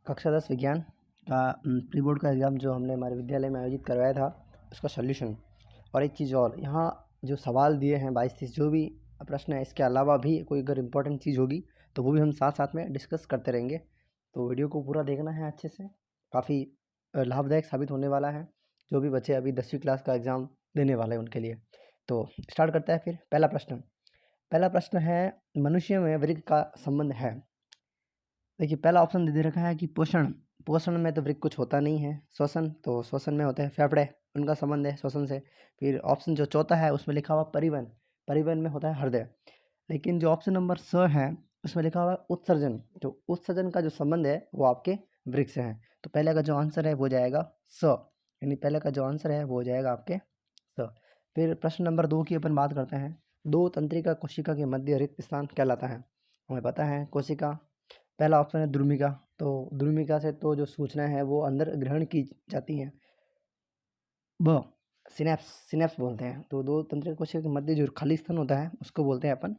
कक्षा 10 विज्ञान का प्री बोर्ड का एग्ज़ाम जो हमने हमारे विद्यालय में आयोजित करवाया था, उसका सॉल्यूशन और एक चीज़ और, यहाँ जो सवाल दिए हैं 22-30 जो भी प्रश्न है, इसके अलावा भी कोई अगर इम्पोर्टेंट चीज़ होगी तो वो भी हम साथ साथ में डिस्कस करते रहेंगे। तो वीडियो को पूरा देखना है अच्छे से, काफ़ी लाभदायक साबित होने वाला है जो भी बच्चे अभी 10वीं क्लास का एग्ज़ाम देने वाले हैं उनके लिए। तो स्टार्ट करते हैं फिर। पहला प्रश्न है, मनुष्य में वृक्क का संबंध है। देखिए, पहला ऑप्शन दे रखा है कि पोषण। पोषण में तो वृक्क कुछ होता नहीं है। श्वसन, तो श्वसन में होते हैं फेफड़े, उनका संबंध है श्वसन से। फिर ऑप्शन जो चौथा है उसमें लिखा हुआ परिवहन, परिवहन में होता है हृदय। लेकिन जो ऑप्शन नंबर स है उसमें लिखा हुआ है उत्सर्जन, जो उत्सर्जन का जो संबंध है वो आपके वृक्क से है। तो पहले का जो आंसर है वो जाएगा स, यानी पहले का जो आंसर है वो हो जाएगा आपके स। फिर प्रश्न नंबर 2 की अपन बात करते हैं। दो तंत्रिका कोशिका के मध्य रिक्त स्थान कहलाता है। हमें पता है कोशिका, पहला ऑप्शन है द्रुमिका। तो द्रुमिका से तो जो सूचना है वो अंदर ग्रहण की जाती है। ब सिनेप्स, सिनेप्स बोलते हैं। तो दो तंत्रिका कोशिका के मध्य जो खाली स्थान होता है उसको बोलते हैं अपन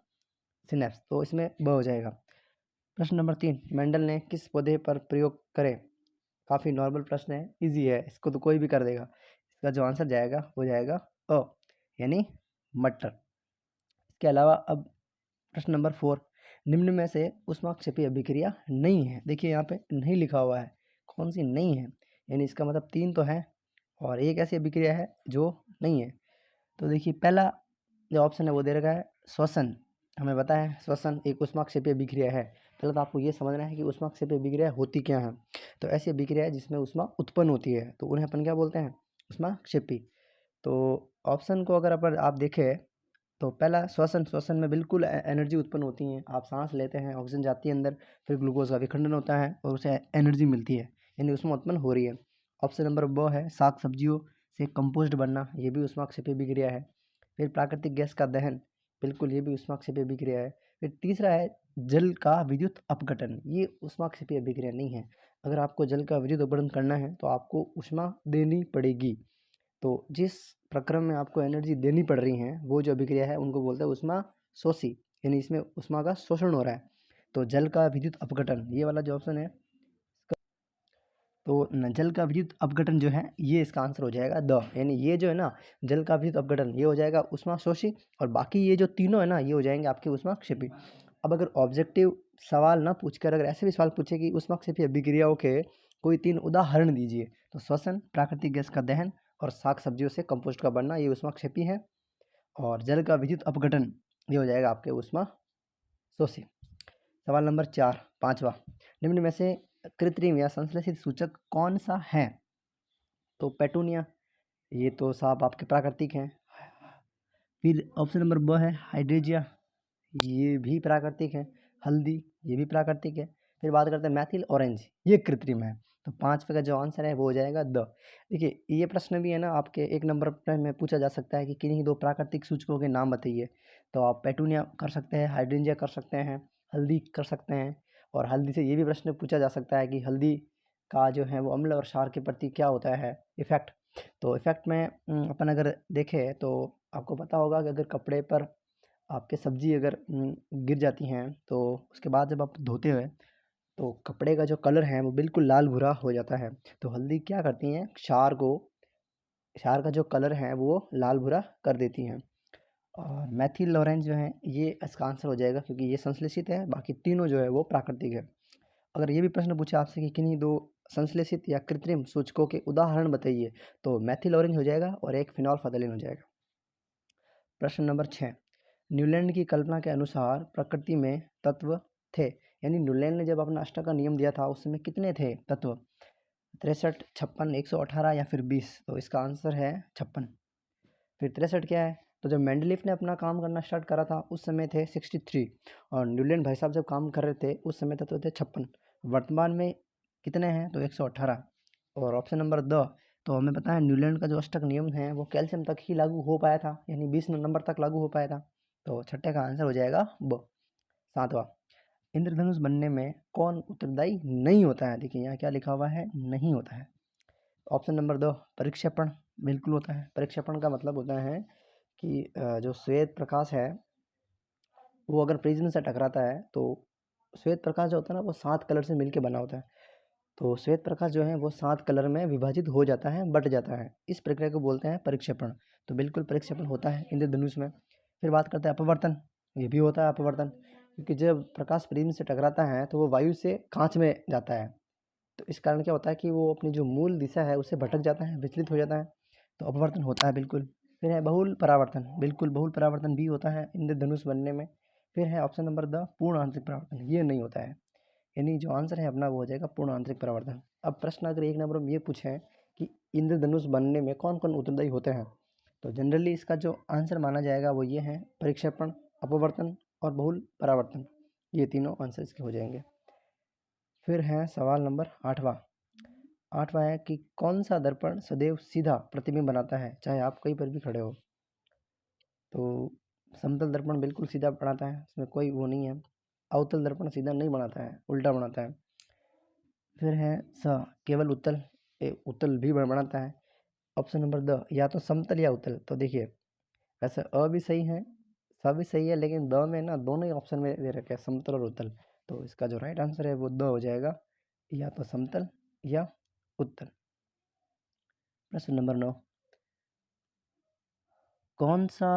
सिनेप्स। तो इसमें ब हो जाएगा। प्रश्न नंबर 3, मेंडल ने किस पौधे पर प्रयोग करे। काफ़ी नॉर्मल प्रश्न है, इजी है, इसको तो कोई भी कर देगा। इसका जो आंसर जाएगा वो जाएगा अ, यानी मटर। इसके अलावा अब प्रश्न नंबर 4, निम्न में से ऊष्माक्षेपी अभिक्रिया नहीं है। देखिए यहाँ पे नहीं लिखा हुआ है, कौन सी नहीं है, यानी इसका मतलब 3 तो है और एक ऐसी अभिक्रिया है जो नहीं है। तो देखिए पहला जो ऑप्शन है वो दे रखा है श्वसन। हमें पता है श्वसन एक ऊष्माक्षेपी अभिक्रिया है। पहले तो आपको ये समझना है कि ऊष्माक्षेपी अभिक्रिया होती क्या है। तो ऐसी अभिक्रिया है जिसमें ऊष्मा उत्पन्न होती है, तो उन्हें अपन क्या बोलते हैं, ऊष्माक्षेपी। तो ऑप्शन को अगर अपन आप देखें तो पहला श्वसन, श्वसन में बिल्कुल एनर्जी उत्पन्न होती है। आप सांस लेते हैं, ऑक्सीजन जाती है अंदर, फिर ग्लूकोज का विखंडन होता है और उसे एनर्जी मिलती है, यानी उसमें उत्पन्न हो रही है। ऑप्शन नंबर ब है साग सब्जियों से कंपोस्ट बनना, ये भी ऊष्माक्षेपी अभिक्रिया है। फिर प्राकृतिक गैस का दहन, बिल्कुल ये भी ऊष्माक्षेपी अभिक्रिया है। फिर तीसरा है जल का विद्युत अपघटन, ये ऊष्माक्षेपी अभिक्रिया नहीं है। अगर आपको जल का विद्युत अपघटन करना है तो आपको ऊष्मा देनी पड़ेगी। तो जिस प्रक्रम में आपको एनर्जी देनी पड़ रही है वो जो अभिक्रिया है उनको बोलते हैं ऊष्मा शोषी, यानी इसमें ऊष्मा का शोषण हो रहा है। तो जल का विद्युत अपघटन, ये वाला जो ऑप्शन है, तो जल का विद्युत अपघटन जो है ये इसका आंसर हो जाएगा द, यानी ये जो है ना जल का विद्युत अपघटन ये हो जाएगा ऊष्मा शोषी, और बाकी ये जो तीनों है ना ये हो जाएंगे आपके ऊष्माक्षेपी। अब अगर ऑब्जेक्टिव सवाल ना पूछकर अगर ऐसे भी सवाल पूछे कि ऊष्माक्षेपी अभिक्रियाओं के कोई 3 उदाहरण दीजिए, तो श्वसन, प्राकृतिक गैस का दहन और साग सब्जियों से कंपोस्ट का बनना, ये ऊष्माक्षेपी है। और जल का विद्युत अपघटन ये हो जाएगा आपके ऊष्मा शोषी। सवाल नंबर 4, पांचवा, निम्न में से कृत्रिम या संश्लेषित सूचक कौन सा है। तो पेटूनिया, ये तो साहब आपके प्राकृतिक हैं। फिर ऑप्शन नंबर ब है हाइड्रेजिया, ये भी प्राकृतिक है। हल्दी, ये भी प्राकृतिक है। फिर बात करते हैं मैथिल ऑरेंज, ये कृत्रिम है। तो 5 का जो आंसर है वो हो जाएगा द। देखिए ये प्रश्न भी है ना आपके 1 नंबर पर में पूछा जा सकता है कि किन्हीं 2 प्राकृतिक सूचकों के नाम बताइए। तो आप पेटूनिया कर सकते हैं, हाइड्रेंजिया कर सकते हैं, हल्दी कर सकते हैं। और हल्दी से ये भी प्रश्न पूछा जा सकता है कि हल्दी का जो है वो अम्ल और क्षार के प्रति क्या होता है इफेक्ट। तो इफेक्ट में अपन अगर देखें तो आपको पता होगा कि अगर कपड़े पर आपके सब्जी अगर गिर जाती हैं तो उसके बाद जब आप धोते हैं तो कपड़े का जो कलर है वो बिल्कुल लाल भूरा हो जाता है। तो हल्दी क्या करती हैं, क्षार का जो कलर है वो लाल भूरा कर देती हैं। और मैथिल ऑरेंज जो है ये इसका आंसर हो जाएगा क्योंकि ये संश्लेषित है, बाकी तीनों जो है वो प्राकृतिक है। अगर ये भी प्रश्न पूछा आपसे कि किन्हीं 2 संश्लेषित या कृत्रिम सूचकों के उदाहरण बताइए, तो मैथिल ऑरेंज हो जाएगा और एक फिनोल्फथालीन हो जाएगा। प्रश्न नंबर 6, न्यूलैंड की कल्पना के अनुसार प्रकृति में तत्व थे, यानी न्यूलैंड ने जब अपना अष्टक का नियम दिया था उस समय कितने थे तत्व, 63, 56, 118 या फिर 20। तो इसका आंसर है 56। फिर 63 क्या है, तो जब मेंडलीफ ने अपना काम करना स्टार्ट करा था उस समय थे 63, और न्यूलैंड भाई साहब जब काम कर रहे थे उस समय तत्व थे 56। वर्तमान में कितने हैं, तो 118। और ऑप्शन नंबर द, तो हमें पता है न्यूलैंड का जो अष्टक नियम है वो कैल्शियम तक ही लागू हो पाया था, यानी 20 नंबर तक लागू हो पाया था। तो छठे का आंसर हो जाएगा ब। 7वां, इंद्रधनुष बनने में कौन उत्तरदायी नहीं होता है। देखिए यहाँ क्या लिखा हुआ है, नहीं होता है। ऑप्शन नंबर 2 परिक्षेपण, बिल्कुल होता है। परिक्षेपण का मतलब होता है कि जो श्वेत प्रकाश है वो अगर प्रिज्म से टकराता है तो श्वेत प्रकाश जो होता है ना वो 7 कलर से मिलके बना होता है। तो श्वेत प्रकाश जो है वो 7 कलर में विभाजित हो जाता है, बट जाता है। इस प्रक्रिया को बोलते हैं परिक्षेपण। तो बिल्कुल परिक्षेपण होता है इंद्रधनुष में। फिर बात करते हैं अपवर्तन। ये भी होता है अपवर्तन, क्योंकि जब प्रकाश प्रतिबिंब से टकराता है तो वो वायु से कांच में जाता है। तो इस कारण क्या होता है कि वो अपनी जो मूल दिशा है उससे भटक जाता है, विचलित हो जाता है। तो अपवर्तन होता है बिल्कुल। फिर है बहुल परावर्तन। बिल्कुल बहुल परावर्तन भी होता है इंद्रधनुष बनने में। फिर है ऑप्शन नंबर द पूर्ण आंतरिक परावर्तन। ये नहीं होता है, यानी जो आंसर है अपना वो हो जाएगा पूर्ण आंतरिक परावर्तन। अब प्रश्न अगर 1 नंबर में ये पूछे कि इंद्रधनुष बनने में कौन कौन उत्तरदायी होते हैं, तो जनरली इसका जो आंसर माना जाएगा वो ये है परिक्षेपण, अपवर्तन और बहुल परावर्तन। ये तीनों आंसर इसके हो जाएंगे। फिर है सवाल नंबर 8वां है कि कौन सा दर्पण सदैव सीधा प्रतिबिंब बनाता है, चाहे आप कहीं पर भी खड़े हो। तो समतल दर्पण बिल्कुल सीधा बनाता है, इसमें कोई वो नहीं है। अवतल दर्पण सीधा नहीं बनाता है, उल्टा बनाता है। फिर है केवल उत्तल, उत्तल भी बनाता है। ऑप्शन नंबर द या तो समतल या उत्तल। तो देखिए वैसे अ भी सही है, स भी सही है, लेकिन द में ना दोनों ही ऑप्शन में दे रखे हैं, समतल और उत्तल। तो इसका जो राइट आंसर है वो द हो जाएगा, या तो समतल या उत्तल। प्रश्न नंबर 9, कौन सा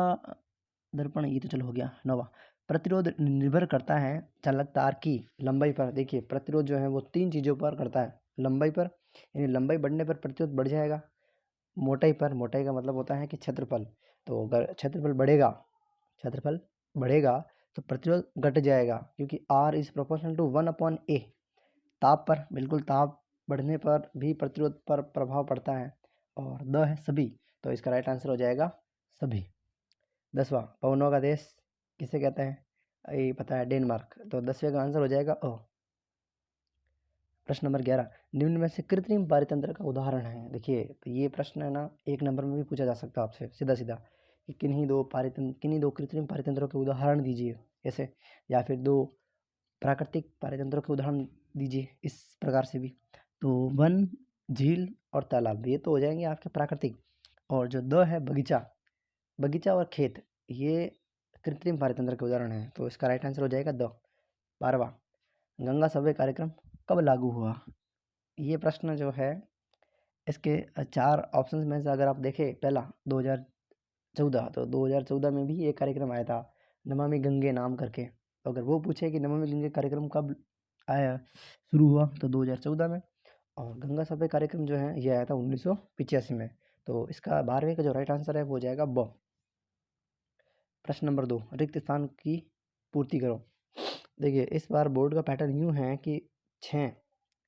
दर्पण, ये तो चलो हो गया। 9वां, प्रतिरोध निर्भर करता है चालक तार की लंबाई पर। देखिए प्रतिरोध जो है वो 3 चीज़ों पर करता है। लंबाई पर, यानी लंबाई बढ़ने पर प्रतिरोध बढ़ जाएगा। मोटाई पर, मोटाई का मतलब होता है कि क्षेत्रफल। तो अगर क्षेत्रफल बढ़ेगा तो प्रतिरोध घट जाएगा, क्योंकि R is proportional to 1/A। ताप पर, बिल्कुल ताप बढ़ने पर भी प्रतिरोध पर प्रभाव पड़ता है। और द है सभी, तो इसका राइट आंसर हो जाएगा सभी। 10वां, पवनों का देश किसे कहते हैं, ये पता है, डेनमार्क। तो 10वें का आंसर हो जाएगा अ। प्रश्न नंबर 11, निम्न में से कृत्रिम पारितंत्र का उदाहरण है। देखिए तो ये प्रश्न है ना 1 नंबर में भी पूछा जा सकता है आपसे सीधा सीधा, कि किन्हीं दो कृत्रिम पारितंत्रों के उदाहरण दीजिए ऐसे, या फिर 2 प्राकृतिक पारितंत्रों के उदाहरण दीजिए, इस प्रकार से भी। तो वन, झील और तालाब, ये तो हो जाएंगे आपके प्राकृतिक। और जो द है बगीचा और खेत, ये कृत्रिम पारितंत्र के उदाहरण हैं। तो इसका राइट आंसर हो जाएगा द। 12वां, गंगा सबवे कार्यक्रम कब लागू हुआ। ये प्रश्न जो है इसके 4 ऑप्शंस में से अगर आप देखें, पहला 2014, तो 2014 में भी एक कार्यक्रम आया था नमामि गंगे नाम करके। तो अगर वो पूछे कि नमामि गंगे कार्यक्रम कब आया, शुरू हुआ, तो 2014 में। और गंगा सफाई कार्यक्रम जो है ये आया था 1985 में। तो इसका 12वें का जो राइट आंसर है वो हो जाएगा ब। प्रश्न नंबर 2, रिक्त स्थान की पूर्ति करो। देखिए इस बार बोर्ड का पैटर्न यूँ है कि 6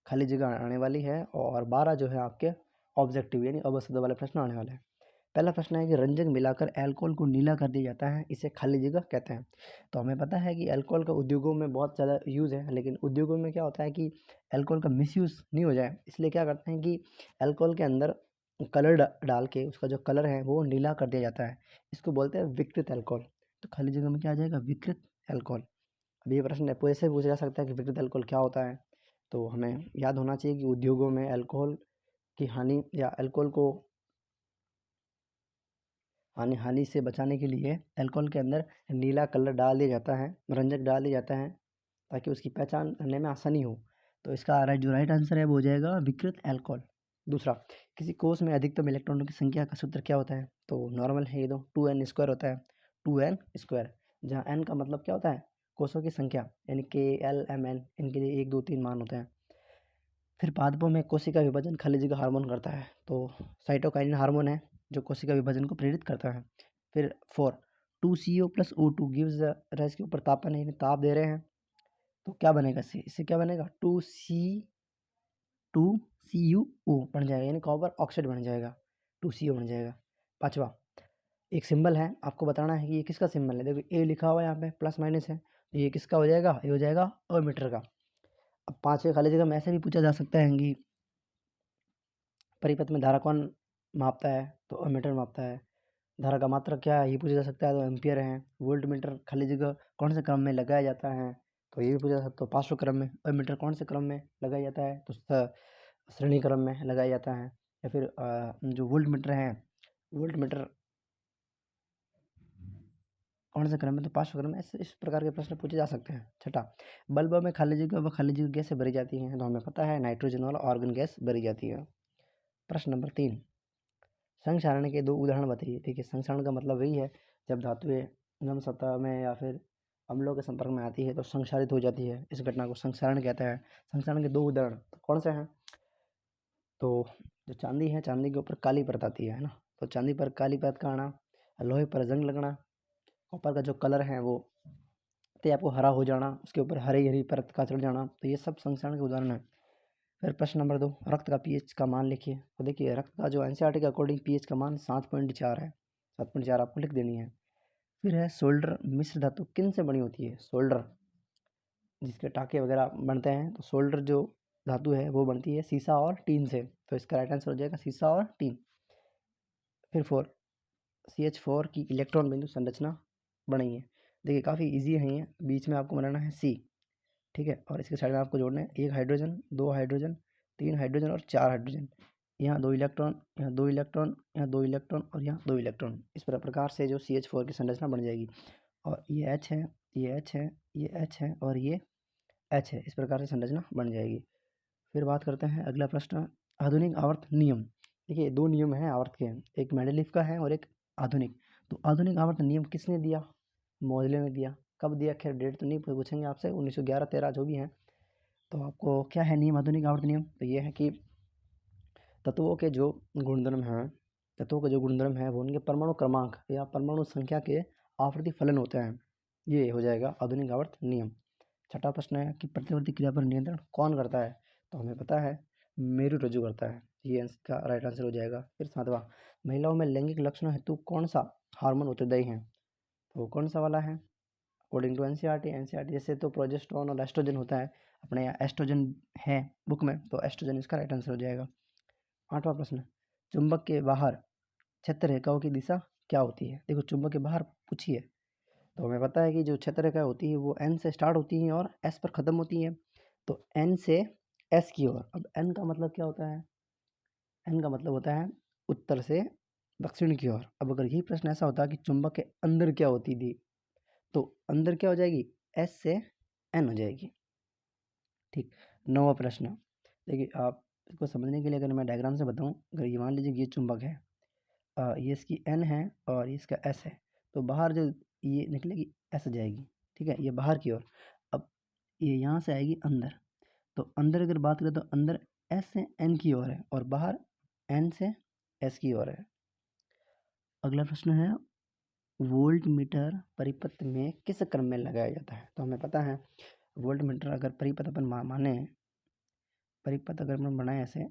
खाली जगह आने वाली है और 12 जो है आपके ऑब्जेक्टिव यानी अवसद वाले प्रश्न आने वाले हैं। पहला प्रश्न है कि रंजक मिलाकर अल्कोहल को नीला कर दिया जाता है, इसे खाली जगह कहते हैं। तो हमें पता है कि अल्कोहल का उद्योगों में बहुत ज़्यादा यूज़ है, लेकिन उद्योगों में क्या होता है कि अल्कोहल का मिसयूज़ नहीं हो जाए, इसलिए क्या करते हैं कि अल्कोहल के अंदर कलर डाल के उसका जो कलर है वो नीला कर दिया जाता है। इसको बोलते हैं विकृत अल्कोहल। तो खाली जगह में क्या आ जाएगा, विकृत अल्कोहल। अब ये प्रश्न ऐसे पूछा जा सकता है कि विकृत अल्कोहल क्या होता है। तो हमें याद होना चाहिए कि उद्योगों में अल्कोहल की हानि या अल्कोहल को हानि से बचाने के लिए अल्कोहल के अंदर नीला कलर डाल दिया जाता है, रंजक डाल दिया जाता है, ताकि उसकी पहचान करने में आसानी हो। तो इसका जो राइट आंसर है वो हो जाएगा विकृत अल्कोहल। दूसरा, किसी कोष में अधिकतम इलेक्ट्रॉनों की संख्या का सूत्र क्या होता है। तो नॉर्मल है ये, तो 2n² होता है, 2n², जहाँ n का मतलब क्या होता है, कोषों की संख्या, यानी K, L, M, N, इनके लिए 1, 2, 3 मान होते हैं। फिर पादपों में कोशिका विभाजन खाली जगह हार्मोन करता है, तो साइटोकाइनिन हार्मोन है जो कोशिका विभाजन को प्रेरित करता है। फिर 4, 2CO+O2 गिव्स राइज के ऊपर तापन है, ताप दे रहे हैं, तो क्या बनेगा, इससे क्या बनेगा, 2CuO बन जाएगा, यानी कॉपर ऑक्साइड बन जाएगा, 2CO बन जाएगा। 5वां, एक सिंबल है, आपको बताना है कि ये किसका सिंबल है। देखो ए लिखा हुआ है यहाँ पे, प्लस माइनस है, तो ये किसका हो जाएगा, ये हो जाएगा अमीटर का। अब 5वें खाली जगह में ऐसे भी पूछा जा सकता है कि परिपथ में धारा कौन मापता है, तो अमीटर मापता है। धारा का मात्रक क्या है, ये पूछा जा सकता है, तो एम्पियर है। वोल्ट मीटर खाली जगह कौन से क्रम में लगाया जाता है, तो ये भी पूछा जा सकता है, तो 500 क्रम में। अमीटर कौन से क्रम में लगाया जाता है, तो श्रेणी क्रम में लगाया जाता है। या फिर जो वोल्ट मीटर है, वोल्ट मीटर कौन से क्रम में, तो 5वें क्रम में। इस प्रकार के प्रश्न पूछे जा सकते हैं। छठा, बल्ब में खाली जगह व खाली जगह गैस से भरी जाती हैं, तो हमें पता है नाइट्रोजन वाला ऑर्गन गैस भरी जाती है। प्रश्न नंबर 3, संक्षारण के 2 उदाहरण बताइए। देखिए, संक्षारण का मतलब वही है जब धातुएं नम सतह में या फिर अम्लों के संपर्क में आती है तो संक्षारित हो जाती है, इस घटना को संक्षारण कहते हैं। संक्षारण के 2 उदाहरण तो कौन से हैं, तो जो चांदी है, चांदी के ऊपर काली परत आती है ना, तो चांदी पर काली परत का आना, लोहे पर जंग लगना, कॉपर का जो कलर है वो तो आपको हरा हो जाना, उसके ऊपर हरी हरी परत का चढ़ जाना, तो ये सब संक्षारण के उदाहरण है। फिर प्रश्न नंबर 2, रक्त का पीएच का मान लिखिए। तो देखिए, रक्त का जो एनसीईआरटी के अकॉर्डिंग पीएच का मान 7.4 है, 7.4 आपको लिख देनी है। फिर है सोल्डर, मिश्र धातु किन से बनी होती है। सोल्डर जिसके टाके वगैरह बनते हैं, तो सोल्डर जो धातु है वो बनती है सीसा और टीन से, तो इसका राइट आंसर हो जाएगा सीसा और टीन। फिर 4, CH4 की इलेक्ट्रॉन बिंदु संरचना बनी है। देखिए, काफ़ी इजी है ये, बीच में आपको बनाना है C, ठीक है, और इसके साइड में आपको जोड़ना है 1 हाइड्रोजन, 2 हाइड्रोजन, 3 हाइड्रोजन और 4 हाइड्रोजन। यहाँ 2 इलेक्ट्रॉन, यहाँ 2 इलेक्ट्रॉन, यहाँ 2 इलेक्ट्रॉन और यहाँ 2 इलेक्ट्रॉन। इस प्रकार से जो CH4 की संरचना बन जाएगी। और ये H है, ये H है, ये H है और ये H है, इस प्रकार से संरचना बन जाएगी। फिर बात करते हैं अगला प्रश्न, आधुनिक आवर्त नियम। देखिए, 2 नियम हैं आवर्त के, एक मेंडलीफ का है और एक आधुनिक। तो आधुनिक आवर्त नियम किसने दिया, मोजले ने दिया। कब दिया, खैर डेट तो नहीं पूछेंगे आपसे, 1911-13 जो भी है। तो आपको क्या है नियम, आधुनिक आवर्त नियम, तो ये है कि तत्वों के जो गुणधर्म हैं, तत्वों के जो गुणधर्म हैं वो उनके परमाणु क्रमांक या परमाणु संख्या के आवर्ती फलन होते हैं, ये हो जाएगा आधुनिक आवर्त नियम। छठा प्रश्न है कि प्रतिवर्ती क्रिया पर नियंत्रण कौन करता है, तो हमें पता है मेरु रज्जु करता है, ये इसका राइट आंसर हो जाएगा। फिर 7वां, महिलाओं में लैंगिक लक्षणों हेतु कौन सा हार्मोन उत्तरदायी है, तो कौन सा वाला है, अकॉर्डिंग टू एनसीईआरटी जैसे तो प्रोजेस्टेरोन और एस्ट्रोजन होता है, अपने यहाँ एस्ट्रोजन है बुक में, तो एस्ट्रोजन इसका राइट आंसर हो जाएगा। 8वां प्रश्न, चुंबक के बाहर क्षेत्र रेखाओं की दिशा क्या होती है। देखो, चुंबक के बाहर पूछी है, तो हमें पता है कि जो क्षेत्र रेखा होती है वो एन से स्टार्ट होती हैं और एस पर ख़त्म होती हैं, तो एन से एस की ओर। अब एन का मतलब क्या होता है, एन का मतलब होता है उत्तर से दक्षिण की ओर। अब अगर यही प्रश्न ऐसा होता है कि चुंबक के अंदर क्या होती थी, तो अंदर क्या हो जाएगी, एस से एन हो जाएगी। ठीक। 9वां प्रश्न, देखिए आप इसको समझने के लिए अगर मैं डायग्राम से बताऊं, अगर ये मान लीजिए कि ये चुंबक है, ये इसकी एन है और ये इसका एस है, तो बाहर जो ये निकलेगी एस जाएगी, ठीक है, ये बाहर की ओर। अब ये यहाँ से आएगी अंदर, तो अंदर अगर बात करें तो अंदर एस से एन की ओर है और बाहर एन से एस की ओर है। अगला प्रश्न है, वोल्ट मीटर परिपथ में किस क्रम में लगाया जाता है, तो हमें पता है वोल्ट मीटर अगर परिपथ अपन माने, परिपथ अगर हम बनाए ऐसे,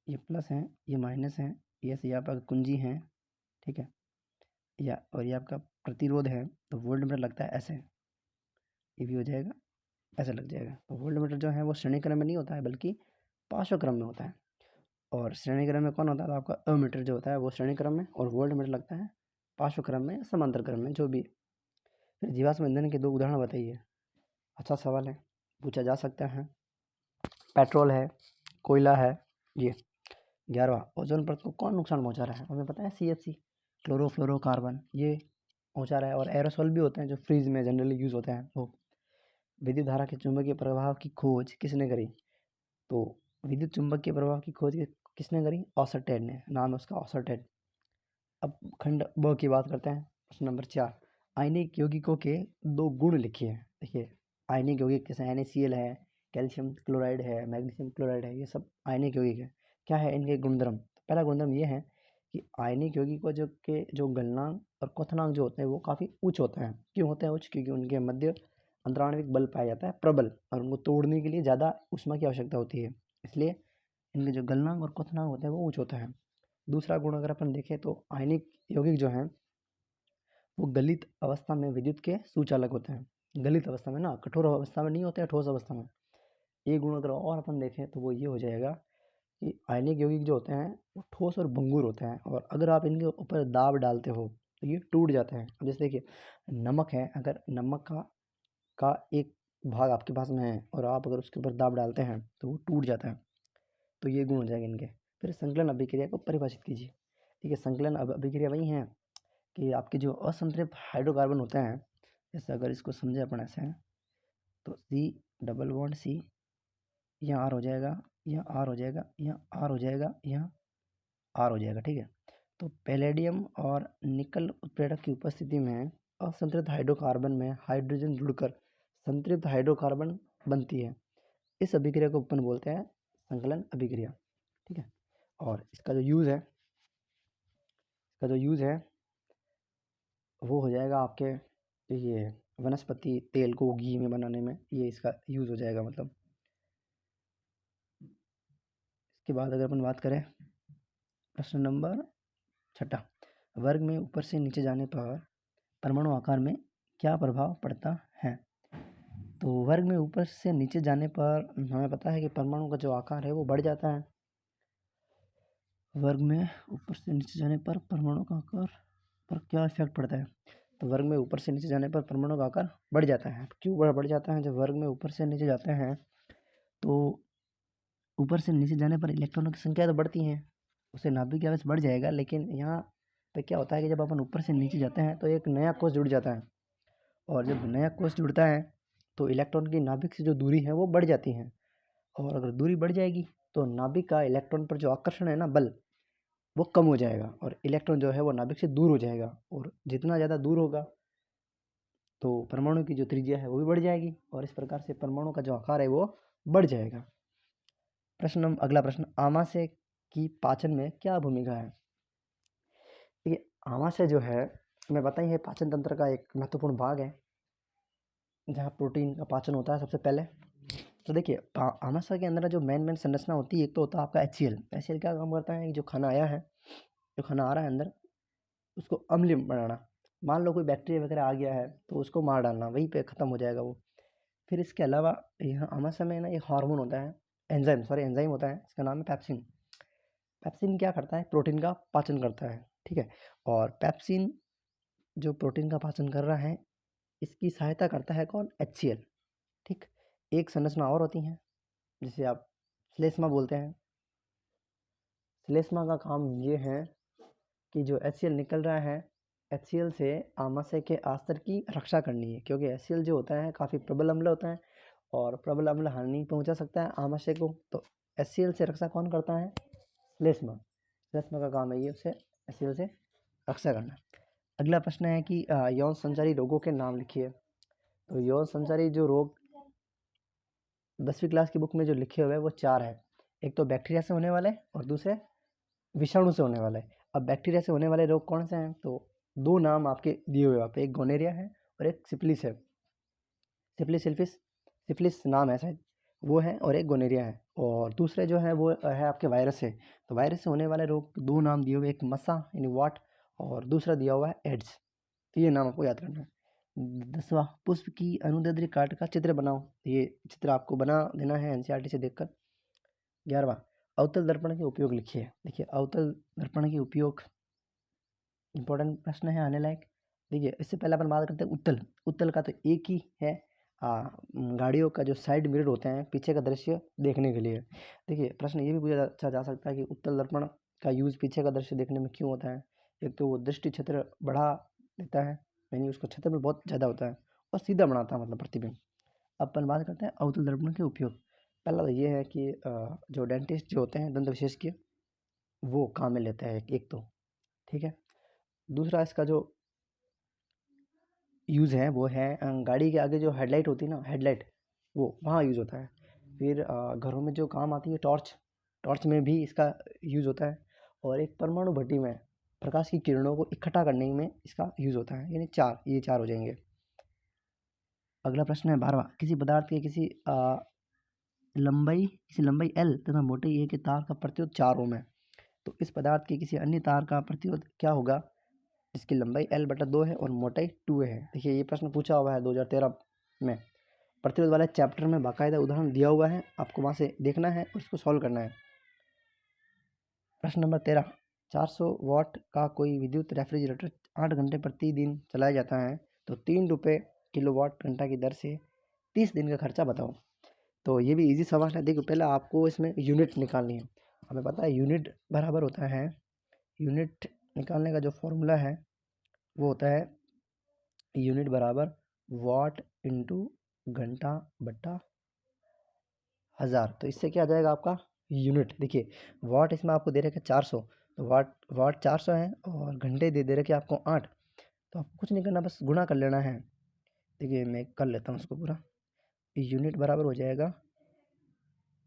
ये प्लस है, ये माइनस है, ये से यहाँ पर कुंजी है, ठीक है, या और ये आपका प्रतिरोध है, तो वोल्ट मीटर लगता है ऐसे, ये भी हो जाएगा, ऐसे लग जाएगा। तो वोल्ट मीटर जो है वो श्रेणी क्रम में नहीं होता है बल्कि पार्श्व क्रम में होता है, और श्रेणी क्रम में कौन होता है, तो आपका अमीटर जो होता है वो श्रेणी क्रम में, और वोल्ट मीटर लगता है पार्श्व क्रम में, समांतर क्रम में, जो भी। फिर जीवाश्म ईंधन के 2 उदाहरण बताइए। अच्छा सवाल है, पूछा जा सकता है। पेट्रोल है, कोयला है, ये। 11वां, ओजोन परत को कौन नुकसान पहुंचा रहा है, हमें पता है CFC, क्लोरोफ्लोरोकार्बन, ये पहुंचा रहा है। और एरोसोल भी होते हैं जो फ्रिज में जनरली यूज़ होते हैं वो। विद्युत धारा के चुंबकीय प्रभाव की खोज किसने करी, तो विद्युत चुंबकीय प्रभाव की खोज किसने करी, ऑर्स्टेड ने, नाम है उसका ऑर्स्टेड। अब खंड ब की बात करते हैं, प्रश्न नंबर 4, आयनिक यौगिकों के 2 गुण लिखिए। देखिए, आयनिक यौगिक जैसे NaCl है, कैल्शियम क्लोराइड है, मैग्नीशियम क्लोराइड है, ये सब आयनिक यौगिक है। क्या है इनके गुणधर्म, पहला गुणधर्म ये है कि आयनिक यौगिकों जो गलनांक और क्वथनांक जो होते हैं वो काफ़ी उच्च होते हैं। क्यों होते हैं उच्च, क्योंकि उनके मध्य अंतराणविक बल पाया जाता है प्रबल, और उनको तोड़ने के लिए ज़्यादा ऊष्मा की आवश्यकता होती है, इसलिए इनके जो गलनांक और क्वथनांक होते हैं वो उच्च होते हैं। दूसरा गुण अगर अपन देखें तो आयनिक यौगिक जो हैं वो गलित अवस्था में विद्युत के सुचालक होते हैं। गलित अवस्था में ना, कठोर अवस्था में नहीं होते हैं, ठोस अवस्था में। एक गुण अगर और अपन देखें तो वो ये हो जाएगा कि आयनिक यौगिक जो होते हैं वो ठोस और भंगुर होते हैं, और अगर आप इनके ऊपर दाब डालते हो तो ये टूट जाते हैं। अब जैसे देखिए, नमक है, अगर नमक का एक भाग आपके पास में है और आप अगर उसके ऊपर दाब डालते हैं तो वो टूट जाता है, तो ये गुण हो जाएंगे इनके। फिर संकलन अभिक्रिया को परिभाषित कीजिए। ठीक है, संकलन अभिक्रिया वही है कि आपके जो असंतृप्त हाइड्रोकार्बन होते हैं, जैसे अगर इसको समझे अपन ऐसे, तो C डबल बॉन्ड C, यहाँ R हो जाएगा, यहाँ R हो जाएगा, यहाँ R हो जाएगा, यहाँ R हो जाएगा, ठीक है। तो पैलेडियम और निकल उत्प्रेरक की उपस्थिति में असंतृप्त हाइड्रोकार्बन में हाइड्रोजन जुड़कर संतृप्त हाइड्रोकार्बन बनती है। इस अभिक्रिया को अपन बोलते हैं संकलन अभिक्रिया, ठीक है। और इसका जो यूज़ है वो हो जाएगा आपके ये वनस्पति तेल को घी में बनाने में, ये इसका यूज़ हो जाएगा। मतलब इसके बाद अगर अपन बात करें प्रश्न नंबर 6, वर्ग में ऊपर से नीचे जाने पर परमाणु आकार में क्या प्रभाव पड़ता है। तो वर्ग में ऊपर से नीचे जाने पर हमें पता है कि परमाणु का जो आकार है वो बढ़ जाता है। वर्ग में ऊपर से नीचे जाने पर परमाणु का आकार पर क्या इफेक्ट पड़ता है। तो वर्ग में ऊपर से नीचे जाने पर परमाणु का आकार बढ़ जाता है। क्यों बढ़ जाता है? जब वर्ग में ऊपर से नीचे जाते हैं तो ऊपर से नीचे जाने पर इलेक्ट्रॉनों की संख्या तो बढ़ती है, उससे नाभिक की आवेश बढ़ जाएगा। लेकिन यहाँ पे क्या होता है कि जब अपन ऊपर से नीचे जाते हैं तो एक नया कोष जुड़ जाता है, और जब नया कोष जुड़ता है तो इलेक्ट्रॉन की नाभिक से जो दूरी है वो बढ़ जाती है। और अगर दूरी बढ़ जाएगी तो नाभिक का इलेक्ट्रॉन पर जो आकर्षण है ना, बल, वो कम हो जाएगा और इलेक्ट्रॉन जो है वो नाभिक से दूर हो जाएगा। और जितना ज़्यादा दूर होगा तो परमाणु की जो त्रिज्या है वो भी बढ़ जाएगी, और इस प्रकार से परमाणु का जो आकार है वो बढ़ जाएगा। अगला प्रश्न, आमाशय की पाचन में क्या भूमिका है। देखिए, आमाशय जो है हमें पता ही है पाचन तंत्र का एक महत्वपूर्ण भाग है, जहाँ प्रोटीन का पाचन होता है सबसे पहले। तो देखिए, आमाशय के अंदर जो मेन संरचना होती है, एक तो होता है आपका HCl क्या काम करता है कि जो खाना आ रहा है अंदर, उसको अम्लीय बनाना। मान लो कोई बैक्टीरिया वगैरह आ गया है तो उसको मार डालना, वहीं पे ख़त्म हो जाएगा वो। फिर इसके अलावा यहाँ आमाशय में ना एक हार्मोन होता है, एंजाइम होता है, इसका नाम है पेप्सिन। पेप्सिन क्या करता है? प्रोटीन का पाचन करता है, ठीक है। और पेप्सिन जो प्रोटीन का पाचन कर रहा है, इसकी सहायता करता है कौन? HCl, ठीक। एक संरचना और होती है जिसे आप श्लेष्मा बोलते हैं। श्लेष्मा का काम ये है कि जो HCl निकल रहा है, HCl से आमाशय के आस्तर की रक्षा करनी है, क्योंकि HCl जो होता है काफ़ी प्रबल अम्ल होता है और प्रबल अम्ल हानि पहुंचा सकता है आमाशय को। तो HCl से रक्षा कौन करता है? श्लेष्मा का काम है ये उसे HCl से रक्षा करना। अगला प्रश्न है कि यौन संचारी रोगों के नाम लिखिए। तो यौन संचारी जो रोग 10वीं क्लास की बुक में जो लिखे हुए हैं वो 4 है। एक तो बैक्टीरिया से होने वाले और दूसरे विषाणु से होने वाले। अब बैक्टीरिया से होने वाले रोग कौन से हैं? तो 2 नाम आपके दिए हुए वहाँ पे, एक गोनेरिया है और एक सिफिलिस है। सिफिलिस नाम है शायद, वो है, और एक गोनेरिया है। और दूसरे जो है वो है आपके वायरस से। तो वायरस से होने वाले रोग 2 नाम दिए हुए, एक मसा यानी वाट, और दूसरा दिया हुआ है एड्स। तो ये नाम आपको याद करना है। 10वां, पुष्प की अनुदैर्ध्य काट का चित्र बनाओ। ये चित्र आपको बना देना है NCERT से देखकर। 11वां, अवतल दर्पण के उपयोग लिखिए। देखिए, अवतल दर्पण के उपयोग इंपॉर्टेंट प्रश्न है, आने लायक। देखिए, इससे पहले अपन बात करते हैं उत्तल का। तो एक ही है, गाड़ियों का जो साइड मिरर होते हैं पीछे का दृश्य देखने के लिए। देखिए, प्रश्न ये भी पूछा जा सकता है कि उत्तल दर्पण का यूज़ पीछे का दृश्य देखने में क्यों होता है। एक तो वो दृष्टि क्षेत्र बढ़ा देता है, यानी उसका क्षेत्रफल बहुत ज़्यादा होता है, और सीधा बनाता है मतलब प्रतिबिंब। अब अपन बात करते हैं अवतल दर्पण के उपयोग। पहला तो ये है कि जो डेंटिस्ट जो होते हैं, दंत विशेषज्ञ, वो काम में लेते हैं एक तो, ठीक है। दूसरा इसका जो यूज़ है वो है गाड़ी के आगे जो हेडलाइट होती है ना, वो वहाँ यूज़ होता है। फिर घरों में जो काम आती है टॉर्च में भी इसका यूज़ होता है। और एक परमाणु भट्टी में प्रकाश की किरणों को इकट्ठा करने में इसका यूज़ होता है। यानी 4, ये 4 हो जाएंगे। अगला प्रश्न है 12वां, किसी पदार्थ के किसी लंबाई L तथा मोटाई A के तार का प्रतिरोध 4 ओम है। तो इस पदार्थ के किसी अन्य तार का प्रतिरोध क्या होगा जिसकी लंबाई L/2 है और मोटाई 2A है। देखिए, ये प्रश्न पूछा हुआ है 2013 में। प्रतिरोध वाले चैप्टर में बाकायदा उदाहरण दिया हुआ है, आपको वहाँ से देखना है और इसको सॉल्व करना है। प्रश्न नंबर 13, 400 वाट का कोई विद्युत रेफ्रिजरेटर 8 घंटे प्रति दिन चलाया जाता है, तो 3 रुपये किलोवाट घंटा की दर से 30 दिन का खर्चा बताओ। तो ये भी इजी सवाल है। देखो, पहले आपको इसमें यूनिट निकालनी है। हमें पता है यूनिट बराबर होता है, यूनिट निकालने का जो फॉर्मूला है वो होता है यूनिट बराबर वाट इंटू घंटा बट्टा हज़ार। तो इससे क्या आ जाएगा आपका यूनिट। देखिए वाट इसमें आपको दे रखे 400, तो वाट वाट 400 है और घंटे दे रखे आपको 8। तो आपको कुछ नहीं करना, बस गुणा कर लेना है। देखिए मैं कर लेता हूँ उसको पूरा। यूनिट बराबर हो जाएगा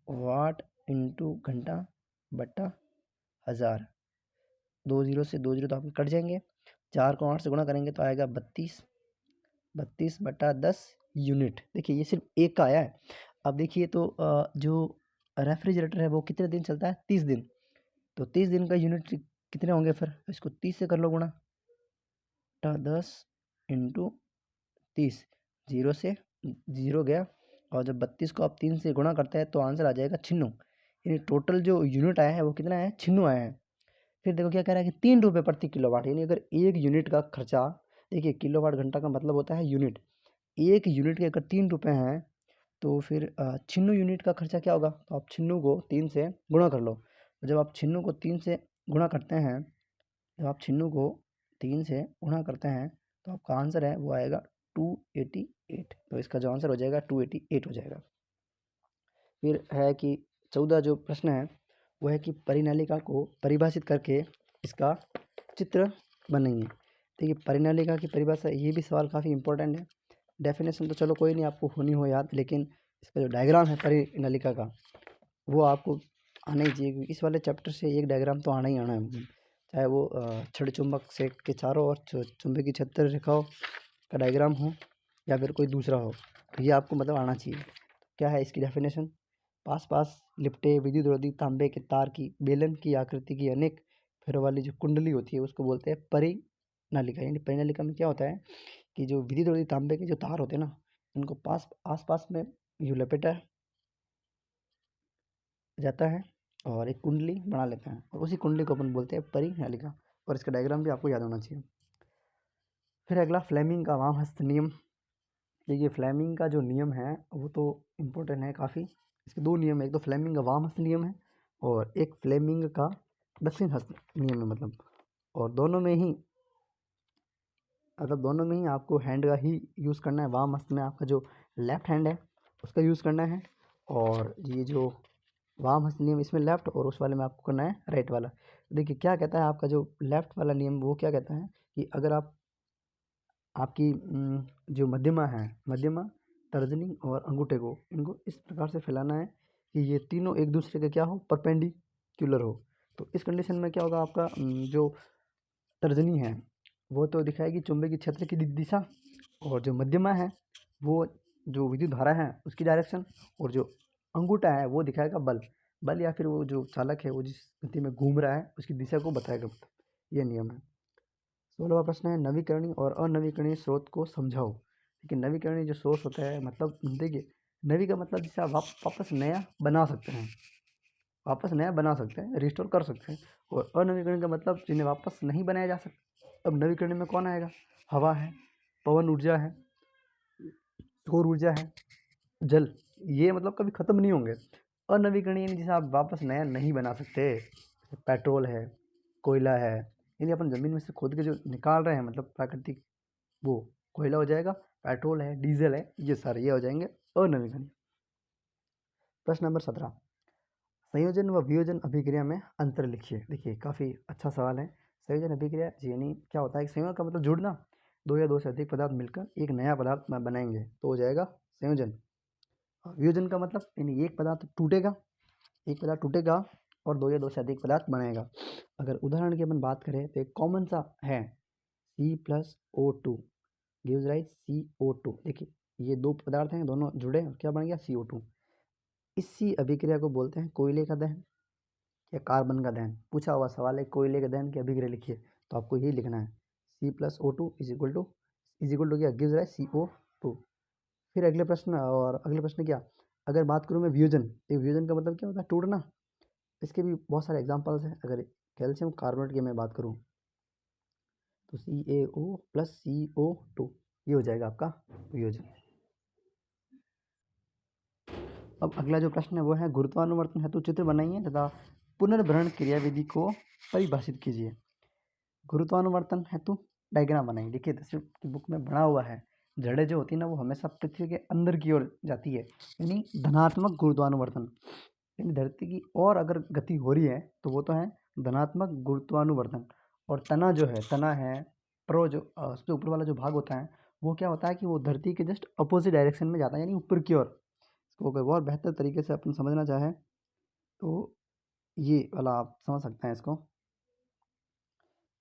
वाट इंटू घंटा बट्टा हज़ार। 2 जीरो से 2 जीरो तो आपके कट जाएंगे। 4 को 8 से गुणा करेंगे तो आएगा 32 बट्टा 10 यूनिट। देखिए ये सिर्फ एक का आया है। अब देखिए तो जो रेफ्रिजरेटर है वो कितने दिन चलता है, 30 दिन। तो 30 दिन का यूनिट कितने होंगे, फिर इसको 30 से कर लो गुणा, बट्टा 10 इंटू 30। जीरो से जीरो गया, और जब 32 को आप 3 से गुणा करते हैं तो आंसर आ जाएगा 96। यानी टोटल जो यूनिट आया है वो कितना है, 96 आया है। फिर देखो क्या कह रहा है कि 3 रुपये प्रति किलोवाट, यानी अगर एक यूनिट का खर्चा, देखिए किलोवाट घंटा का मतलब होता है यूनिट, एक यूनिट के अगर 3 रुपये हैं तो फिर 96 यूनिट का खर्चा क्या होगा। तो आप 96 को 3 से गुणा कर लो। जब आप 96 को 3 से गुणा करते हैं, जब आप 96 को 3 से गुणा करते हैं तो आपका आंसर है वो आएगा 288। तो इसका जो आंसर हो जाएगा 288 हो जाएगा। फिर है कि 14 जो प्रश्न है वो है कि परिनालिका को परिभाषित करके इसका चित्र बनाइए। देखिए परिनालिका की परिभाषा, ये भी सवाल काफ़ी इंपॉर्टेंट है। डेफिनेशन तो चलो कोई नहीं आपको होनी हो याद, लेकिन इसका जो डायग्राम है परिनालिका का वो आपको आना ही चाहिए, क्योंकि इस वाले चैप्टर से एक डायग्राम तो आना ही आना है। चाहे वो छड़ चुंबक से के चारों ओर चुंबकीय क्षेत्र रेखाओं का डायग्राम हो या फिर कोई दूसरा हो, तो ये आपको मतलब आना चाहिए। क्या है इसकी डेफिनेशन, पास पास लिपटे विद्युत रोधी तांबे के तार की बेलन की आकृति की अनेक फेरों वाली जो कुंडली होती है उसको बोलते हैं परिनालिका। यानी परिनालिका में क्या होता है कि जो विद्युत रोधी तांबे के जो तार होते हैं ना, उनको आस पास में यूँ लपेटा जाता है और एक कुंडली बना लेते हैं, और उसी कुंडली को अपन बोलते हैं परिनालिका। और इसका डायग्राम भी आपको याद होना चाहिए। फिर अगला फ्लेमिंग का वाम हस्त नियम। देखिए फ्लेमिंग का जो नियम है वो तो इम्पोर्टेंट है काफ़ी। इसके दो नियम है, एक तो फ्लेमिंग का वाम हस्त नियम है और एक फ्लेमिंग का दक्षिण हस्त नियम है। और दोनों में ही आपको हैंड का ही यूज़ करना है। वाम हस्त में आपका जो लेफ्ट हैंड है उसका यूज़ करना है, और ये जो वाम हस्त नियम इसमें लेफ्ट, और उस वाले में आपको करना है राइट वाला। देखिए क्या कहता है आपका जो लेफ्ट वाला नियम, वो क्या कहता है कि अगर आपकी जो मध्यमा तर्जनी और अंगूठे को, इनको इस प्रकार से फैलाना है कि ये तीनों एक दूसरे के क्या हो, परपेंडिकुलर हो। तो इस कंडीशन में क्या होगा, आपका जो तर्जनी है वो तो दिखाएगी चुंबकीय क्षेत्र की दिशा, और जो मध्यमा है वो जो विद्युत धारा है उसकी डायरेक्शन, और जो अंगूठा है वो दिखाएगा बल या फिर वो जो चालक है वो जिस गति में घूम रहा है उसकी दिशा को बताएगा। ये नियम है। 16वां प्रश्न है नवीकरणीय और अनवीकरणीय स्रोत को समझाओ। देखिए नवीकरणीय जो सोर्स होता है, मतलब देखिए नवी का मतलब जिसे आप वापस नया बना सकते हैं, रिस्टोर कर सकते हैं। और अनवीकरणीय का मतलब जिन्हें वापस नहीं बनाया जा सकता। अब नवीकरणीय में कौन आएगा, हवा है, पवन ऊर्जा है, सौर ऊर्जा है, जल, ये मतलब कभी ख़त्म नहीं होंगे। अनवीकरणीय जिसे आप वापस नया नहीं बना सकते, पेट्रोल है, कोयला है, यानी अपन ज़मीन में से खोद के जो निकाल रहे हैं मतलब प्राकृतिक, वो कोयला हो जाएगा, पेट्रोल है, डीजल है, ये सारे ये हो जाएंगे अनवीकरणीय। प्रश्न नंबर 17, संयोजन व वियोजन अभिक्रिया में अंतर लिखिए। देखिए काफ़ी अच्छा सवाल है। संयोजन अभिक्रिया यानी क्या होता है कि संयोजन का मतलब जुड़ना, दो या दो से अधिक पदार्थ मिलकर एक नया पदार्थ बनाएंगे तो हो जाएगा संयोजन। वियोजन का मतलब यानी एक पदार्थ टूटेगा और दो या दो से अधिक पदार्थ बनेगा। अगर उदाहरण की अपन बात करें तो एक कॉमन सा है C+O2 गिव्स राइज CO2। देखिए ये दो पदार्थ हैं, दोनों जुड़े और क्या बन गया CO2। इसी अभिक्रिया को बोलते हैं कोयले का दहन या कार्बन का दहन। पूछा हुआ सवाल है कोयले के दहन की अभिक्रिया लिखिए, तो आपको यही लिखना है C+O2 इज इक्वल टू क्या, गिव्स राइज CO2। फिर अगले प्रश्न क्या, अगर बात करूँ मैं वियोजन, तो वियोजन का मतलब क्या होता है, टूटना। इसके भी बहुत सारे एग्जांपल्स हैं। अगर कैल्शियम कार्बोनेट की मैं बात करूँ तो CaO + CO2, ये हो जाएगा आपका वियोजन। अब अगला जो प्रश्न है वो है गुरुत्वानुवर्तन हेतु चित्र बनाइए तथा पुनर्भरण क्रियाविधि को परिभाषित कीजिए। गुरुत्वानुवर्तन हेतु डायग्राम बनाई। देखिए 10वीं की बुक में बना हुआ है, जड़ें जो होती है ना वो हमेशा पृथ्वी के अंदर की ओर जाती है, यानी धनात्मक गुरुत्वानुवर्तन। यानी धरती की और अगर गति हो रही है तो वो तो है धनात्मक गुरुत्वानुवर्तन। और तना जो है, तना है प्रो जो उसके ऊपर वाला जो भाग होता है वो क्या होता है कि वो धरती के जस्ट अपोजिट डायरेक्शन में जाता है, यानी ऊपर की ओर। इसको अगर और बेहतर तरीके से अपन समझना चाहें तो ये वाला आप समझ सकते हैं इसको।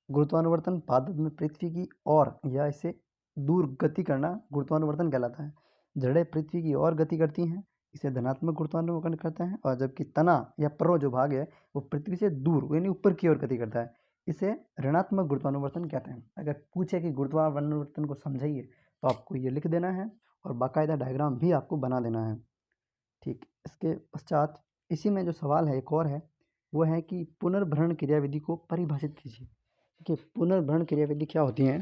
गुरुत्वानुवर्तन पादप में पृथ्वी की ओर या इससे दूर गति करना गुरुत्वानुवर्तन कहलाता है। जड़ें पृथ्वी की ओर गति करती हैं, इसे धनात्मक गुरुत्वानुवर्तन करते हैं। और जबकि तना या प्रो जो भाग है वो पृथ्वी से दूर यानी ऊपर की ओर गति करता है, इसे ऋणात्मक गुरुत्वानुवर्तन कहते हैं। अगर पूछे कि गुरुत्वानुवर्तन को समझाइए तो आपको ये लिख देना है और बाकायदा डायग्राम भी आपको बना देना है। ठीक, इसके पश्चात इसी में जो सवाल है एक और है, वो है कि पुनर्भरण क्रियाविधि को परिभाषित कीजिए। देखिए पुनर्भरण क्रियाविधि क्या होती है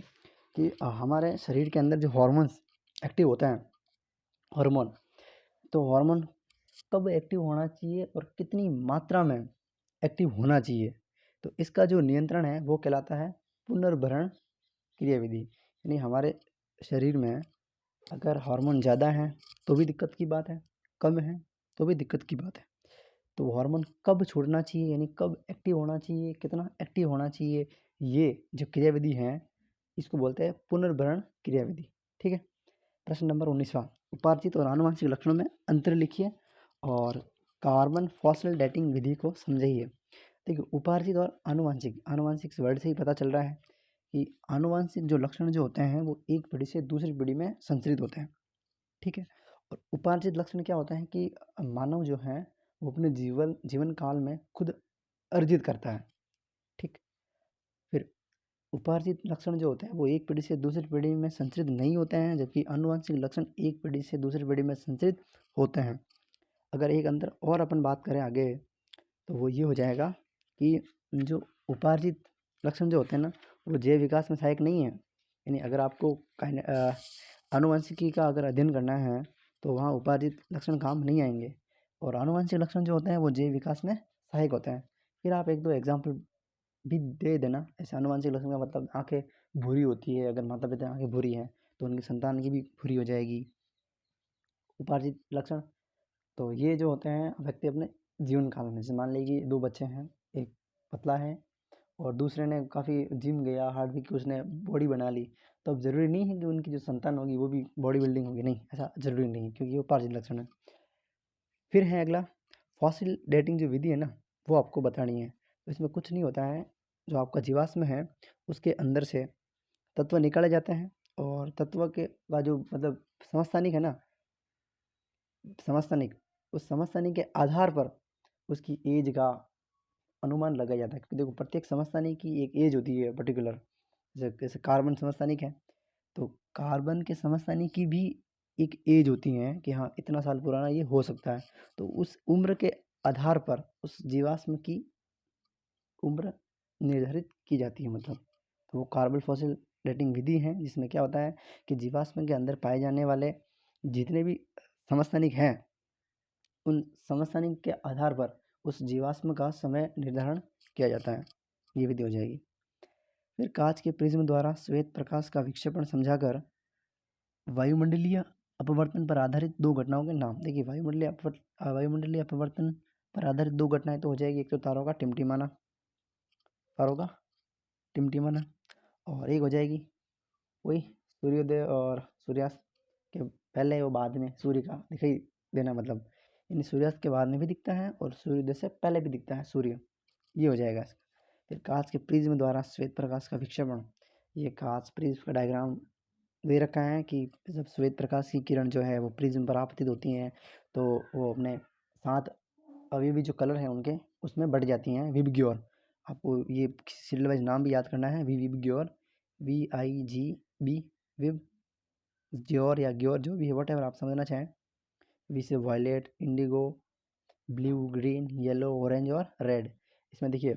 कि हमारे शरीर के अंदर जो हॉर्मोन्स एक्टिव होते हैं, हार्मोन, तो हार्मोन कब एक्टिव होना चाहिए और कितनी मात्रा में एक्टिव होना चाहिए, तो इसका जो नियंत्रण है वो कहलाता है पुनर्भरण क्रियाविधि। यानी हमारे शरीर में अगर हार्मोन ज़्यादा है तो भी दिक्कत की बात है, कम है तो भी दिक्कत की बात है। तो हार्मोन कब छोड़ना चाहिए यानी कब एक्टिव होना चाहिए, कितना एक्टिव होना चाहिए, ये जो क्रियाविधि है इसको बोलते हैं पुनर्भरण क्रियाविधि। ठीक है। प्रश्न नंबर 19वां, उपार्जित और आनुवंशिक लक्षणों में अंतर लिखिए और कार्बन फॉस्फेट डेटिंग विधि को समझिए। देखिए उपार्जित और आनुवंशिक, आनुवंशिक वर्ड से ही पता चल रहा है कि आनुवंशिक जो लक्षण जो होते हैं वो एक पीढ़ी से दूसरी पीढ़ी में संचरित होते हैं। ठीक है। और उपार्जित लक्षण क्या होता है कि मानव जो है वो अपने जीवन काल में खुद अर्जित करता है। ठीक। फिर उपार्जित लक्षण जो होते हैं वो एक पीढ़ी से दूसरी पीढ़ी में संचरित नहीं होते हैं, जबकि आनुवंशिक लक्षण एक पीढ़ी से दूसरी पीढ़ी में संचरित होते हैं। अगर एक अंदर और अपन बात करें आगे तो वो ये हो जाएगा कि जो उपार्जित लक्षण जो होते हैं ना वो जैव विकास में सहायक नहीं है। यानी अगर आपको आनुवंशिकी का अगर अध्ययन करना है तो वहाँ उपार्जित लक्षण काम नहीं आएंगे, और आनुवंशिक लक्षण जो होते हैं वो जैव विकास में सहायक होते हैं। फिर आप एक दो एग्जाम्पल भी दे देना। ऐसे आनुवंशिक लक्षण का मतलब आंखें भूरी होती है, अगर माता पिता आंखें भूरी हैं तो उनकी संतान की भी भूरी हो जाएगी। उपार्जित लक्षण तो ये जो होते हैं व्यक्ति अपने जीवन काल में, जैसे मान लीजिए दो बच्चे हैं, एक पतला है और दूसरे ने काफ़ी जिम गया, हार्ड वर्क की, उसने बॉडी बना ली, तो अब ज़रूरी नहीं है कि उनकी जो संतान होगी वो भी बॉडी बिल्डिंग होगी, नहीं ऐसा ज़रूरी नहीं है क्योंकि ये उपार्जित लक्षण है। फिर है अगला फॉसिल डेटिंग जो विधि है ना वो आपको बतानी है। तो इसमें कुछ नहीं होता है, जो आपका जीवाश्म है उसके अंदर से तत्व निकाले जाते हैं और तत्व के का जो मतलब समस्थानिक है ना, समस्थानिक, उस समस्थानिक के आधार पर उसकी एज का अनुमान लगाया जाता है। क्योंकि देखो प्रत्येक समस्थानिक की एक एज होती है पर्टिकुलर, जैसे कार्बन समस्थानिक है तो कार्बन के समस्थानिक की भी एक एज होती है कि हाँ इतना साल पुराना ये हो सकता है। तो उस उम्र के आधार पर उस जीवाश्म की उम्र निर्धारित की जाती है, मतलब तो वो कार्बन फॉसिल डेटिंग विधि है जिसमें क्या होता है कि जीवाश्म के अंदर पाए जाने वाले जितने भी समस्थानिक हैं उन समस्थानिक के आधार पर उस जीवाश्म का समय निर्धारण किया जाता है। ये विधि हो जाएगी। फिर कांच के प्रिज्म द्वारा श्वेत प्रकाश का विक्षेपण समझाकर वायुमंडलीय अपवर्तन पर आधारित दो घटनाओं के नाम। देखिए वायुमंडलीय अपवर्तन पर आधारित दो घटनाएं तो हो जाएगी, एक तो तारों का टिमटिमाना, और एक हो जाएगी वही सूर्योदय और सूर्यास्त के पहले और बाद में सूर्य का दिखाई देना, मतलब यानी सूर्यास्त के बाद में भी दिखता है और सूर्योदय से पहले भी दिखता है सूर्य, ये हो जाएगा इसका। फिर कांच के प्रिज्म द्वारा श्वेत प्रकाश का विक्षेपण, ये कांच प्रिज्म का डायग्राम दे रखा है कि जब श्वेत प्रकाश की किरण जो है वो प्रिज्म पर आपतित होती हैं तो वो अपने साथ अवयवी जो कलर हैं उनके उसमें बढ़ जाती हैं विबग्योर। आपको ये सीरियल वाइज नाम भी याद करना है, विबग्योर, VIGB, विब ज्योर या ग्योर जो भी है वट एवर आप समझना चाहें। We say violet, indigo, blue, green, yellow, orange और रेड। इसमें देखिए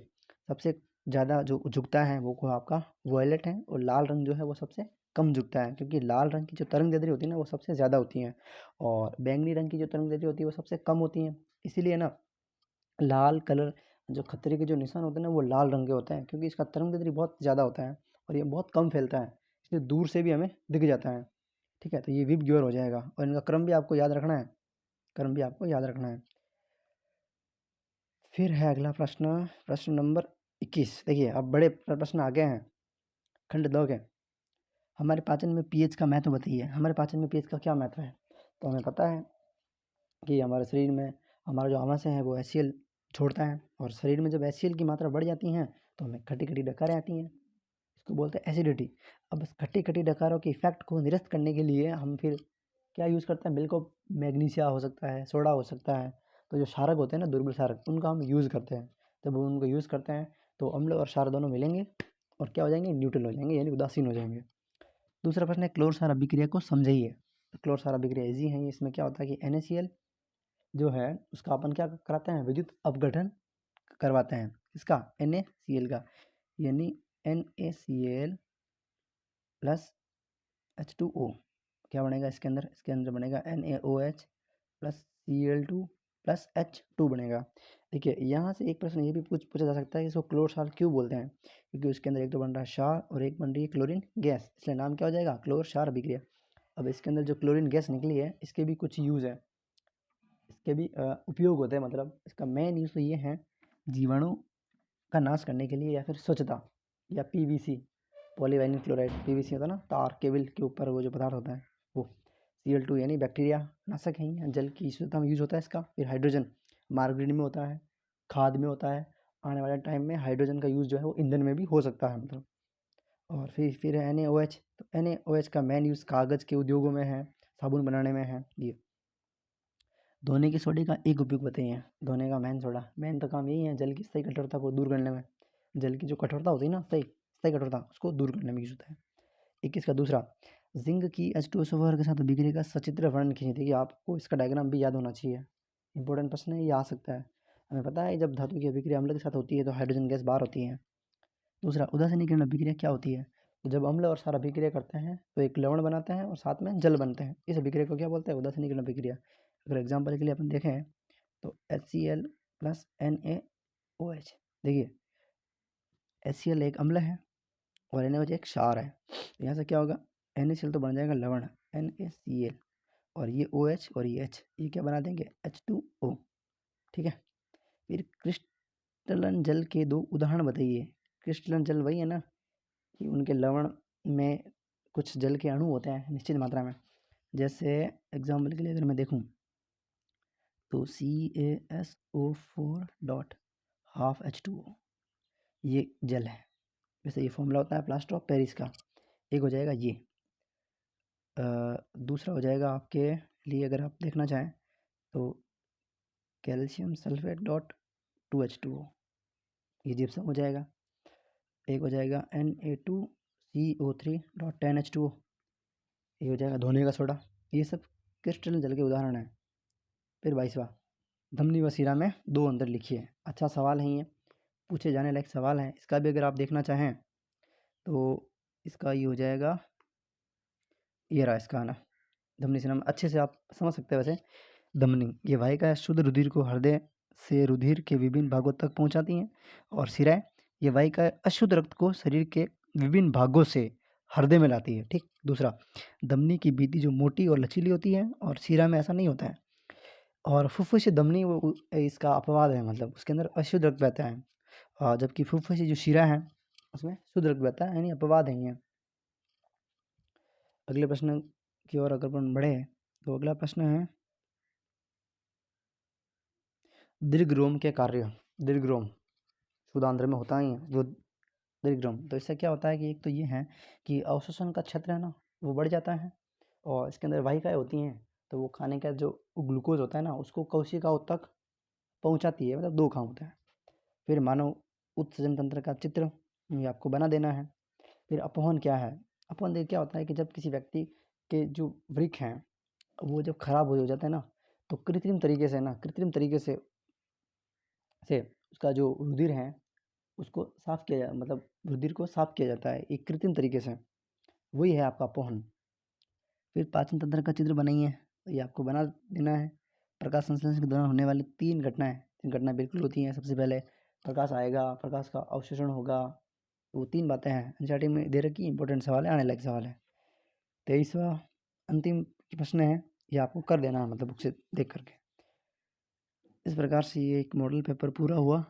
सबसे ज़्यादा जो झुकता है वो को आपका वायलेट है और लाल रंग जो है वो सबसे कम झुकता है, क्योंकि लाल रंग की जो तरंग दैर्ध्य होती है ना वो सबसे ज़्यादा होती हैं और बैंगनी रंग की जो तरंग दैर्ध्य होती है वो सबसे कम होती हैं। इसीलिए ना लाल कलर जो खतरे के जो निशान होते हैं ना वो लाल रंग के होते हैं, क्योंकि इसका तरंग दैर्ध्य बहुत ज़्यादा होता है और ये बहुत कम फैलता है, इसलिए दूर से भी हमें दिख जाता है। ठीक है, तो ये विब ग्योर हो जाएगा और इनका क्रम भी आपको याद रखना है, क्रम भी आपको याद रखना है। फिर है अगला प्रश्न, प्रश्न नंबर 21। देखिए अब बड़े प्रश्न आ गए हैं, खंड 2 के। हमारे पाचन में पीएच का महत्व बताइए। हमारे पाचन में पीएच का क्या महत्व है? तो हमें पता है कि हमारे शरीर में हमारा जो आमाशय है वो HCl छोड़ता है, और शरीर में जब HCl की मात्रा बढ़ जाती है तो हमें खट्टी खट्टी डकारें आती हैं, इसको बोलते हैं एसिडिटी। अब इस खट्टी खट्टी डकारों के इफेक्ट को निरस्त करने के लिए हम फिर क्या यूज़ करते हैं? बिल्कुल मैग्नीशिया हो सकता है, सोडा हो सकता है। तो जो क्षारक होते हैं ना, दुर्बल क्षारक, उनका हम यूज़ करते हैं। जब वो उनको यूज़ करते हैं तो अम्ल और क्षार दोनों मिलेंगे और क्या हो जाएंगे? न्यूट्रल हो जाएंगे, यानी उदासीन हो जाएंगे। दूसरा प्रश्न है क्लोर क्षार अभिक्रिया को समझाइए। क्लोर क्षार अभिक्रिया इजी है, इसमें क्या होता है कि NaCl जो है उसका अपन क्या कराते हैं? विद्युत अपघटन करवाते हैं। इसका NaCl का, यानी NaCl प्लस H2O क्या बनेगा इसके अंदर? इसके अंदर बनेगा NaOH plus Cl2 plus H2 बनेगा। देखिए यहाँ से एक प्रश्न ये भी पूछा जा सकता है कि इसको क्लोर क्षार क्यों बोलते हैं? क्योंकि उसके अंदर एक तो बन रहा है क्षार और एक बन रही है क्लोरीन गैस, इसलिए नाम क्या हो जाएगा? क्लोर क्षार अभिक्रिया। अब इसके अंदर जो क्लोरीन गैस निकली है इसके भी कुछ यूज़ है, इसके भी उपयोग होते हैं। मतलब इसका मेन यूज़ तो ये है जीवाणु का नाश करने के लिए, या फिर स्वच्छता, या PVC पॉलीवाइनिल क्लोराइड, PVC होता है ना, तार केबल के ऊपर वो जो पदार्थ होता है वो। Cl2 यानी बैक्टीरिया नाशक है, जल की शुद्धता में यूज़ होता है इसका। फिर हाइड्रोजन मार्गरीन में होता है, खाद में होता है, आने वाले टाइम में हाइड्रोजन का यूज़ जो है वो ईंधन में भी हो सकता है मतलब। और फिर है NaOH। तो NaOH का मेन यूज़ कागज़ के उद्योगों में है, साबुन बनाने में है। ये धोने की सोडे का एक उपयोग बताइए। धोने का मेन तो काम यही है, जल की सही कठोरता को दूर करने में। जल की जो कठोरता होती है ना, सही कठोरता, उसको दूर करने में यूज होता है। 21 का दूसरा, जिंक की H2SO4 के साथ अभिक्रिया का सचित्र वर्णन खींचिए। देखिए आपको इसका डायग्राम भी याद होना चाहिए, इंपॉर्टेंट प्रश्न है, ये आ सकता है। हमें पता है जब धातु की अभिक्रिया अम्ल के साथ होती है तो हाइड्रोजन गैस बाहर होती है। दूसरा, उदासीनीकरण अभिक्रिया क्या होती है? तो जब अम्ल और क्षार अभिक्रिया करते हैं तो एक लवण बनाते हैं और साथ में जल बनते हैं, इस अभिक्रिया को क्या बोलते हैं? उदासीनीकरण अभिक्रिया। अगर एग्जाम्पल के लिए अपन देखें तो HCl प्लस NaOH। देखिए HCl एक अम्ल है और NaOH एक क्षार है, तो यहाँ से क्या होगा? NaCl तो बन जाएगा लवण NaCl, और ये OH और ये H, ये क्या बना देंगे? H2O। ठीक है, फिर क्रिस्टलन जल के दो उदाहरण बताइए। क्रिस्टलन जल वही है ना कि उनके लवण में कुछ जल के अणु होते हैं निश्चित मात्रा में। जैसे एग्जाम्पल के लिए अगर मैं देखूं तो CaSO4 डॉट हाफ H2O, ये जल है। वैसे ये फॉर्मूला होता है प्लास्टर ऑफ पेरिस का। एक हो जाएगा ये, दूसरा हो जाएगा आपके लिए अगर आप देखना चाहें तो कैल्शियम सल्फेट डॉट 2H2O, ये जिप्सम हो जाएगा। एक हो जाएगा Na2CO3 डॉट 10H2O, ये हो जाएगा धोने का सोडा। ये सब क्रिस्टल जल के उदाहरण हैं। फिर 22वां, धमनी व शिरा में दो अंतर लिखिए। अच्छा सवाल है, ये पूछे जाने लायक सवाल है। इसका भी अगर आप देखना चाहें तो इसका ये हो जाएगा, ये रहा इसका ना, धमनी शिरा में अच्छे से आप समझ सकते हैं। वैसे धमनी ये वाहिका शुद्ध रुधिर को हृदय से रुधिर के विभिन्न भागों तक पहुंचाती हैं, और शिराएं ये वाहिका अशुद्ध रक्त को शरीर के विभिन्न भागों से हृदय में लाती है। ठीक, दूसरा, धमनी की भित्ति जो मोटी और लचीली होती है और शिरा में ऐसा नहीं होता है। और फुफ्फुस धमनी वो इसका अपवाद है, मतलब उसके अंदर अशुद्ध रक्त बहता है, जबकि फुफ्फुस जो शिरा है उसमें शुद्ध रक्त बहता है, यानी अपवाद है ये। अगले प्रश्न की ओर अगर अपन बढ़े तो अगला प्रश्न है दीर्घरोम के कार्य। दीर्घरोम शुद्धांध्र में होता ही है जो दीर्घरोम, तो इससे क्या होता है कि एक तो ये है कि अवशोषण का क्षेत्र है ना वो बढ़ जाता है, और इसके अंदर वाहिकाएं होती हैं तो वो खाने का जो ग्लूकोज होता है ना उसको कोशिकाओं तक पहुंचाती है, मतलब दो काम होता है। फिर मानव उत्सर्जन तंत्र का चित्र ये आपको बना देना है। फिर अपवहन क्या है? अपवहन देखिए क्या होता है कि जब किसी व्यक्ति के जो वृक्क हैं वो जब खराब हो जाते हैं ना, तो कृत्रिम तरीके से उसका जो रुधिर है उसको साफ किया मतलब रुधिर को साफ किया जाता है एक कृत्रिम तरीके से, वही है आपका अपवहन। फिर पाचन तंत्र का चित्र बनाइए, ये आपको बना देना है। प्रकाश संश्लेषण के दौरान होने वाली तीन घटनाएं बिल्कुल होती हैं। सबसे पहले प्रकाश आएगा, प्रकाश का अवशोषण होगा, वो 3 बातें हैं एनसीईआरटी में दे रखी, इंपॉर्टेंट सवाल है, आने लायक सवाल है। 23वां अंतिम प्रश्न है, ये आपको कर देना है मतलब बुक से देख करके। इस प्रकार से ये एक मॉडल पेपर पूरा हुआ।